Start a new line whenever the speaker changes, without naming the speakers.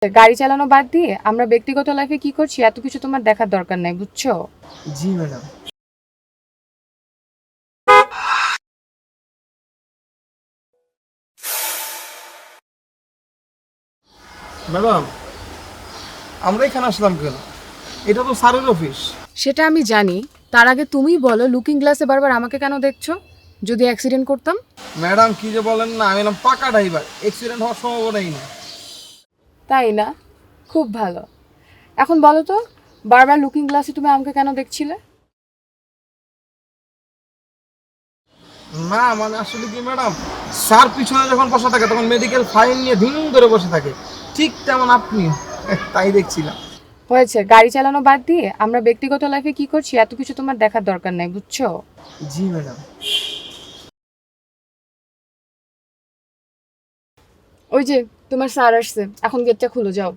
গাড়ি চালানো বাদ দিয়ে আমরা ব্যক্তিগত লাইফে কি করছি এত কিছু তোমার দেখার দরকার নাই, বুঝছো?
জি ম্যাডাম। ম্যাডাম, আমরা এখানে আসলাম কেন? এটা তো স্যারের অফিস।
সেটা আমি জানি। তার আগে তুমি বলো, লুকিং গ্লাসে বারবার আমাকে কেন দেখছো? যদি অ্যাক্সিডেন্ট করতাম?
ম্যাডাম কি যে বলেন না, আমি এলাম পাকা ড্রাইভার, অ্যাক্সিডেন্ট হওয়ার সম্ভাবনাই নেই।
তাই না? খুব ভালো। এখন বলো তো, বারবার লুকিং গ্লাসে তুমি আমাকে কেন দেখছিলে?
না মানে আসলে কি ম্যাডাম, স্যার পিছনে যখন বসে থাকে তখন মেডিকেল ফাইল নিয়ে ধিম ধরে বসে থাকে, ঠিক তেমন আপনি, তাই দেখছিলাম।
হয়েছে, গাড়ি চালানো বাদ দিয়ে আমরা ব্যক্তিগত লাইফে কি করছি এত কিছু তোমার দেখার দরকার নাই, বুঝছো?
জি ম্যাডাম।
ওই যে তোমার স্যার আসছে, এখন গেটটা খুলে যাও।